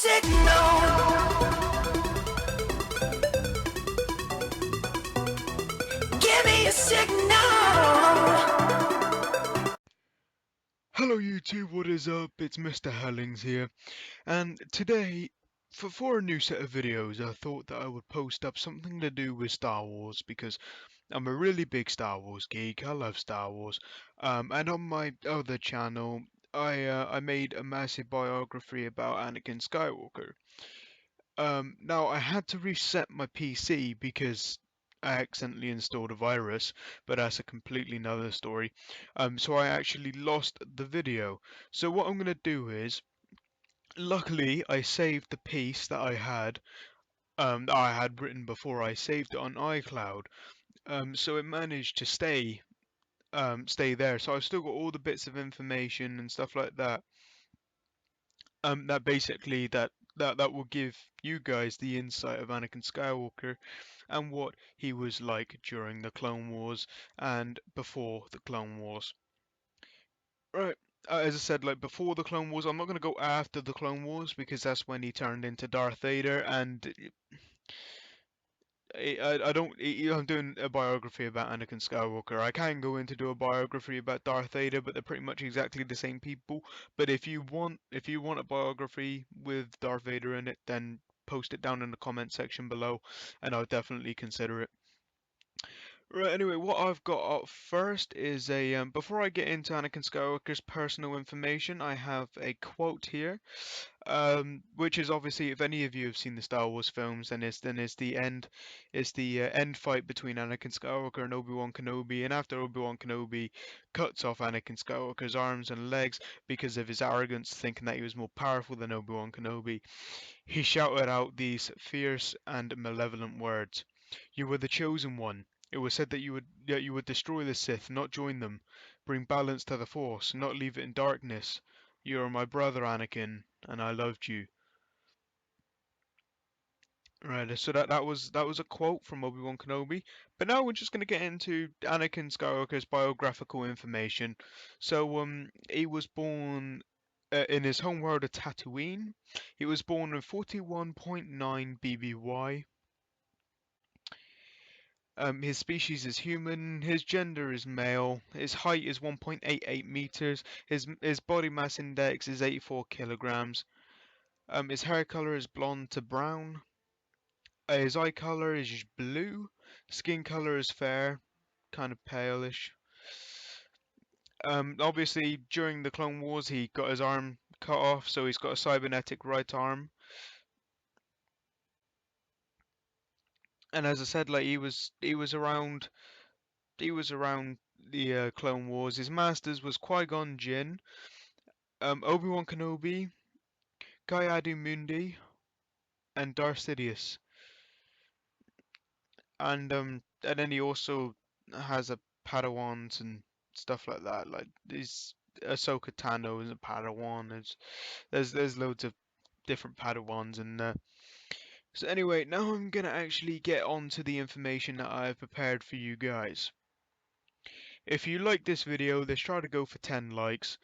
signal. Give me a signal. Hello YouTube, what is up? It's Mr. Hellings here, and today, for a new set of videos, I thought that I would post up something to do with Star Wars, because I'm a really big Star Wars geek. I love Star Wars, and on my other channel, I made a massive biography about Anakin Skywalker. Now I had to reset my PC because I accidentally installed a virus, but that's a completely another story. So I actually lost the video. So what I'm gonna do is, luckily I saved the piece that I had written before. I saved it on iCloud. So it managed to stay there. So I've still got all the bits of information and stuff like that. That basically that will give you guys the insight of Anakin Skywalker and what he was like during the Clone Wars and before the Clone Wars. Right. As I said, like before the Clone Wars, I'm not going to go after the Clone Wars because that's when he turned into Darth Vader, and I don't. I'm doing a biography about Anakin Skywalker. I can go into do a biography about Darth Vader, but they're pretty much exactly the same people. But if you want a biography with Darth Vader in it, then post it down in the comment section below, and I'll definitely consider it. Right, anyway, what I've got up first is before I get into Anakin Skywalker's personal information, I have a quote here, which is obviously, if any of you have seen the Star Wars films, then it's the end fight between Anakin Skywalker and Obi-Wan Kenobi, and after Obi-Wan Kenobi cuts off Anakin Skywalker's arms and legs because of his arrogance, thinking that he was more powerful than Obi-Wan Kenobi, he shouted out these fierce and malevolent words. You were the chosen one. It was said that you would destroy the Sith, not join them. Bring balance to the Force, not leave it in darkness. You are my brother, Anakin, and I loved you. Right, so that was a quote from Obi-Wan Kenobi. But now we're just gonna get into Anakin Skywalker's biographical information. So he was born in his home world of Tatooine. He was born in 41.9 BBY. His species is human. His gender is male. His height is 1.88 meters. His body mass index is 84 kilograms. His hair color is blonde to brown. His eye color is blue. Skin color is fair, kind of palish. Obviously, during the Clone Wars, he got his arm cut off, so he's got a cybernetic right arm. And as I said, like he was around the Clone Wars. His masters was Qui-Gon Jinn, Obi-Wan Kenobi, Mundi, and Darth Sidious. And then he also has a Padawans and stuff like that. Like he's Ahsoka Tano is a Padawan. There's loads of different Padawans and so anyway, now I'm gonna actually get on to the information that I've prepared for you guys. If you like this video, let's try to go for 10 likes.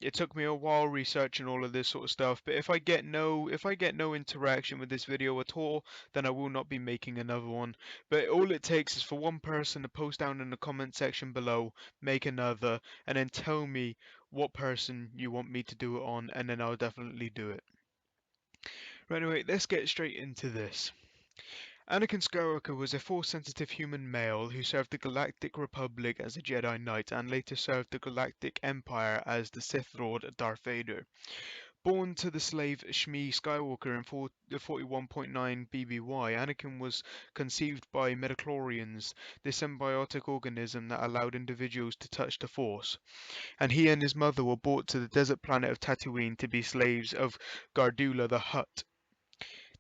It took me a while researching all of this sort of stuff, but if I get no interaction with this video at all, then I will not be making another one. But all it takes is for one person to post down in the comment section below, make another, and then tell me what person you want me to do it on, and then I'll definitely do it. Right, anyway, let's get straight into this. Anakin Skywalker was a Force-sensitive human male who served the Galactic Republic as a Jedi Knight and later served the Galactic Empire as the Sith Lord Darth Vader. Born to the slave Shmi Skywalker in 41.9 BBY, Anakin was conceived by midichlorians, the symbiotic organism that allowed individuals to touch the Force, and he and his mother were brought to the desert planet of Tatooine to be slaves of Gardula the Hutt.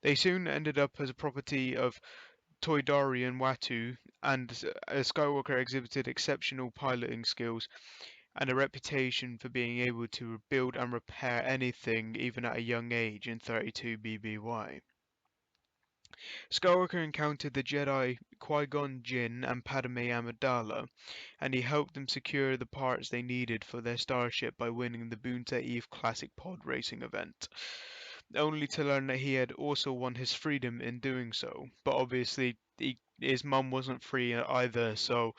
They soon ended up as a property of Toydari and Watu, and Skywalker exhibited exceptional piloting skills and a reputation for being able to build and repair anything even at a young age in 32 BBY. Skywalker encountered the Jedi Qui-Gon Jinn and Padme Amidala, and he helped them secure the parts they needed for their starship by winning the Boonta Eve Classic Pod Racing event. only to learn that he had also won his freedom in doing so. But obviously, his mum wasn't free either, so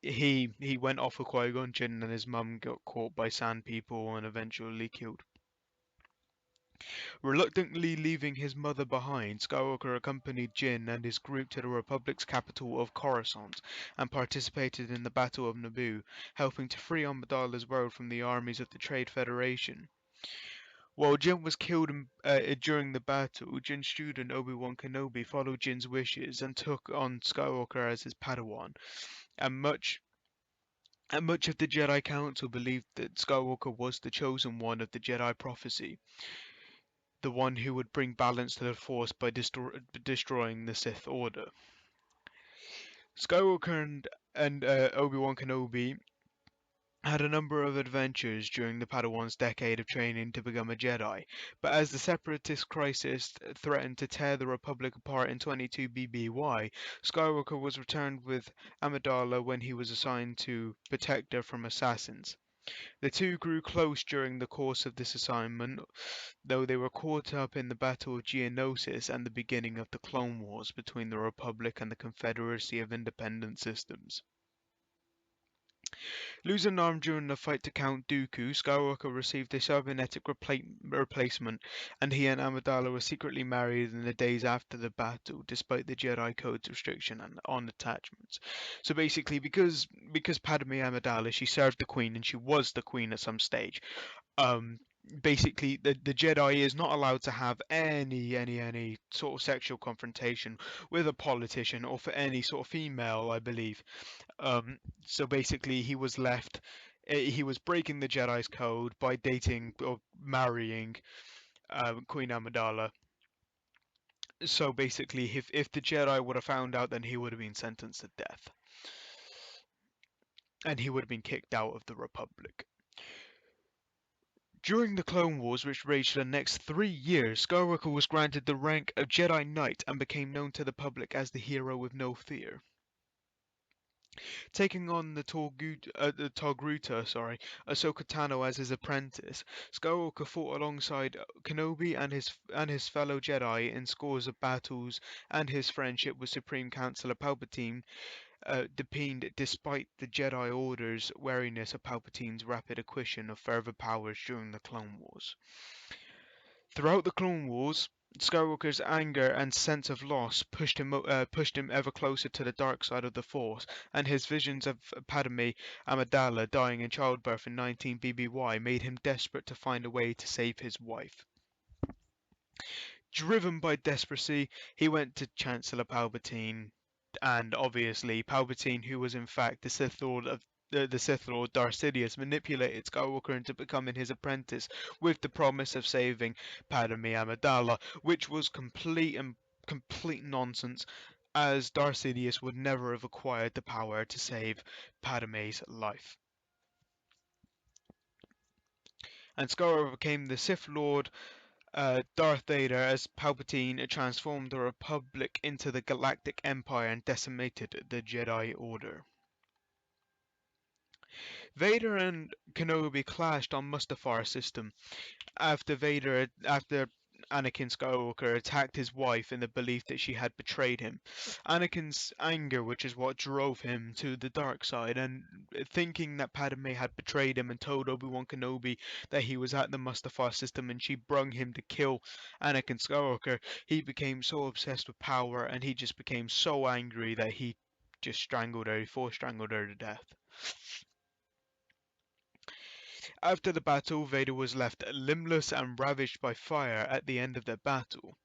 he went off with Qui-Gon Jinn, and his mum got caught by Sand People and eventually killed. Reluctantly leaving his mother behind, Skywalker accompanied Jin and his group to the Republic's capital of Coruscant and participated in the Battle of Naboo, helping to free Amidala's world from the armies of the Trade Federation. While Jin was killed during the battle, Jin's student Obi-Wan Kenobi followed Jin's wishes and took on Skywalker as his Padawan, and much of the Jedi Council believed that Skywalker was the chosen one of the Jedi prophecy, the one who would bring balance to the Force by destroying the Sith Order. Skywalker and Obi-Wan Kenobi had a number of adventures during the Padawan's decade of training to become a Jedi, but as the Separatist crisis threatened to tear the Republic apart in 22 BBY, Skywalker was returned with Amidala when he was assigned to protect her from assassins. The two grew close during the course of this assignment, though they were caught up in the Battle of Geonosis and the beginning of the Clone Wars between the Republic and the Confederacy of Independent Systems. Losing an arm during the fight to Count Dooku, Skywalker received a cybernetic replacement, and he and Amidala were secretly married in the days after the battle, despite the Jedi Code's restriction on attachments. So basically, because Padme Amidala, she served the Queen and she was the Queen at some stage. Um, Basically, the Jedi is not allowed to have any sort of sexual confrontation with a politician or for any sort of female, I believe. So basically, he was breaking the Jedi's code by dating or marrying Queen Amidala. So basically, if the Jedi would have found out, then he would have been sentenced to death, and he would have been kicked out of the Republic. During the Clone Wars, which raged for the next 3 years, Skywalker was granted the rank of Jedi Knight and became known to the public as the hero with no fear. Taking on the Togruta, Ahsoka Tano as his apprentice, Skywalker fought alongside Kenobi and his fellow Jedi in scores of battles, and his friendship with Supreme Counselor Palpatine deepened despite the Jedi Order's wariness of Palpatine's rapid acquisition of further powers during the Clone Wars. Throughout the Clone Wars, Skywalker's anger and sense of loss pushed him ever closer to the dark side of the Force, and his visions of Padme Amidala dying in childbirth in 19 BBY made him desperate to find a way to save his wife. Driven by desperacy, he went to Chancellor Palpatine, and obviously Palpatine, who was in fact the Sith Lord Darth Sidious, manipulated Skywalker into becoming his apprentice with the promise of saving Padme Amidala, which was complete nonsense, as Darth Sidious would never have acquired the power to save Padme's life. And Skywalker became the Sith Lord Darth Vader as Palpatine transformed the Republic into the Galactic Empire and decimated the Jedi Order. Vader and Kenobi clashed on Mustafar's system after Anakin Skywalker attacked his wife in the belief that she had betrayed him. Anakin's anger, which is what drove him to the dark side, and thinking that Padme had betrayed him and told Obi-Wan Kenobi that he was at the Mustafar system and she brung him to kill Anakin Skywalker, he became so obsessed with power and he just became so angry that he just force strangled her to death. After the battle, Vader was left limbless and ravaged by fire at the end of the battle.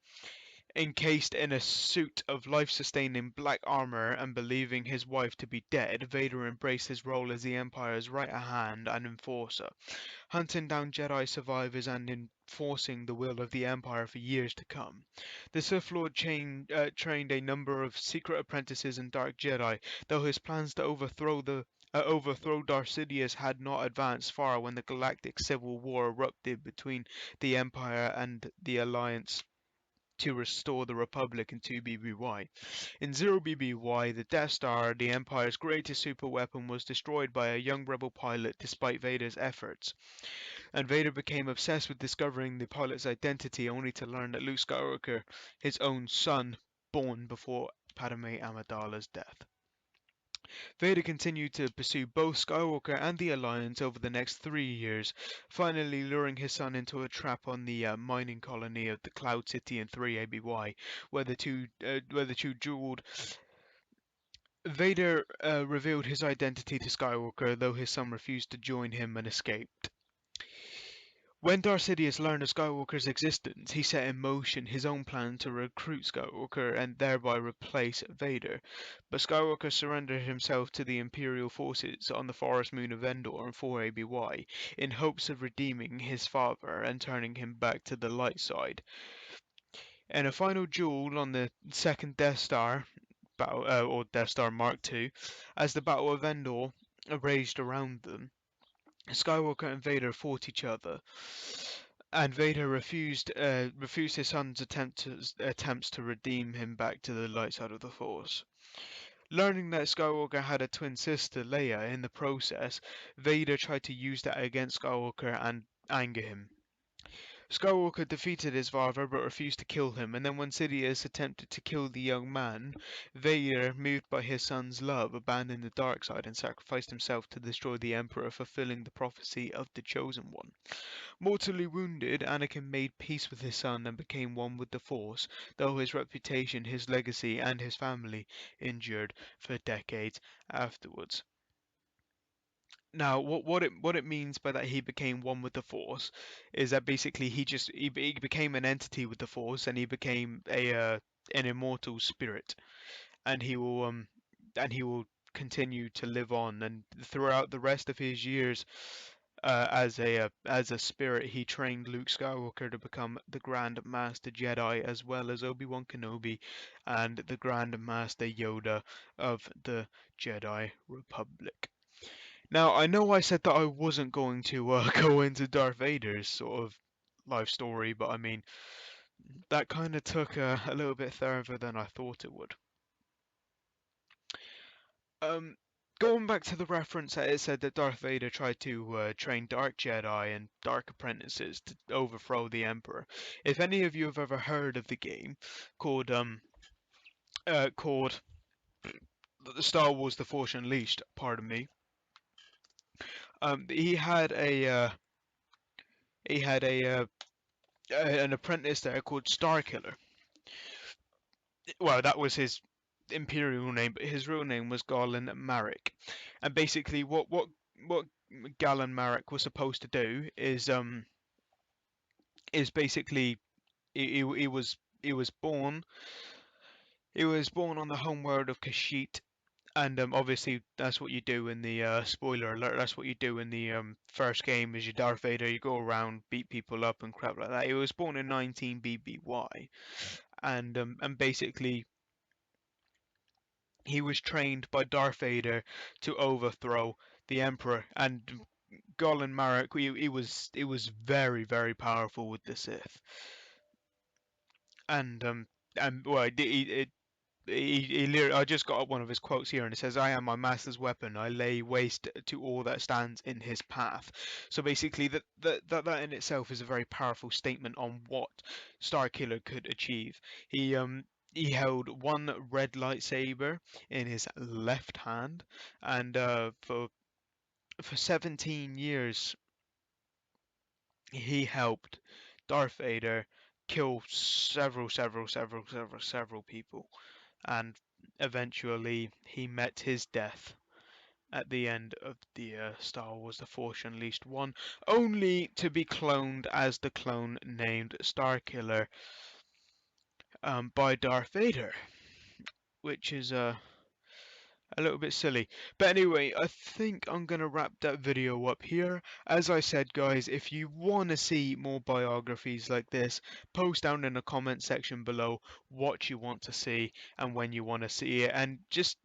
Encased in a suit of life-sustaining black armor and believing his wife to be dead, Vader embraced his role as the Empire's right hand and enforcer, hunting down Jedi survivors and enforcing the will of the Empire for years to come. The Sith Lord trained a number of secret apprentices and Dark Jedi, though his plans to overthrow Darth Sidious had not advanced far when the Galactic Civil War erupted between the Empire and the Alliance. to restore the Republic in 2BBY. In 0BBY, the Death Star, the Empire's greatest superweapon, was destroyed by a young rebel pilot despite Vader's efforts, and Vader became obsessed with discovering the pilot's identity only to learn that Luke Skywalker, his own son, born before Padme Amidala's death. Vader continued to pursue both Skywalker and the Alliance over the next 3 years, finally luring his son into a trap on the mining colony of the Cloud City in 3ABY, where the two dueled. Vader revealed his identity to Skywalker, though his son refused to join him and escaped. When Darth Sidious learned of Skywalker's existence, he set in motion his own plan to recruit Skywalker and thereby replace Vader. But Skywalker surrendered himself to the Imperial forces on the forest moon of Endor in 4ABY in hopes of redeeming his father and turning him back to the light side. In a final duel on the second Death Star, or Death Star Mark II, as the Battle of Endor raged around them, Skywalker and Vader fought each other, and Vader refused his son's attempts to redeem him back to the light side of the Force. Learning that Skywalker had a twin sister, Leia, in the process, Vader tried to use that against Skywalker and anger him. Skywalker defeated his father but refused to kill him, and then when Sidious attempted to kill the young man, Vader, moved by his son's love, abandoned the dark side and sacrificed himself to destroy the Emperor, fulfilling the prophecy of the Chosen One. Mortally wounded, Anakin made peace with his son and became one with the Force, though his reputation, his legacy, and his family endured for decades afterwards. Now, what it means by that he became one with the Force is that basically he became an entity with the Force, and he became a an immortal spirit, and he will continue to live on, and throughout the rest of his years as a spirit, he trained Luke Skywalker to become the Grand Master Jedi, as well as Obi-Wan Kenobi and the Grand Master Yoda of the Jedi Republic. Now, I know I said that I wasn't going to go into Darth Vader's sort of life story, but I mean, that kind of took a little bit further than I thought it would. Um, Going back to the reference that it said that Darth Vader tried to train Dark Jedi and Dark Apprentices to overthrow the Emperor. If any of you have ever heard of the game called Star Wars: The Force Unleashed, pardon me, he had an apprentice there called Starkiller. Well, that was his imperial name, but his real name was Garland Marek. And basically, what Galen Marek was supposed to do is basically he was born on the homeworld of Kashyyyk, and obviously that's what you do in the spoiler alert. That's what you do in the first game. Is you Darth Vader, you go around beat people up and crap like that. He was born in 19 BBY, and basically he was trained by Darth Vader to overthrow the Emperor. And Golan Marek, he was very very powerful with the Sith, and well, I just got up one of his quotes here, and it says, "I am my master's weapon. I lay waste to all that stands in his path." So basically, that in itself is a very powerful statement on what Starkiller could achieve. He held one red lightsaber in his left hand, and for 17 years he helped Darth Vader kill several people, and eventually he met his death at the end of the Star Wars: The Force Unleashed 1, only to be cloned as the clone named Starkiller by Darth Vader, which is a little bit silly. But anyway, I think I'm going to wrap that video up here. As I said, guys, if you want to see more biographies like this, post down in the comment section below what you want to see and when you want to see it, and just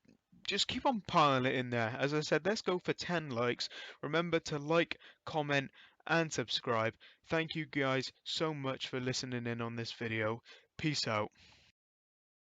keep on piling it in there. As I said, let's go for 10 likes. Remember to like, comment, and subscribe. Thank you guys so much for listening in on this video. Peace out.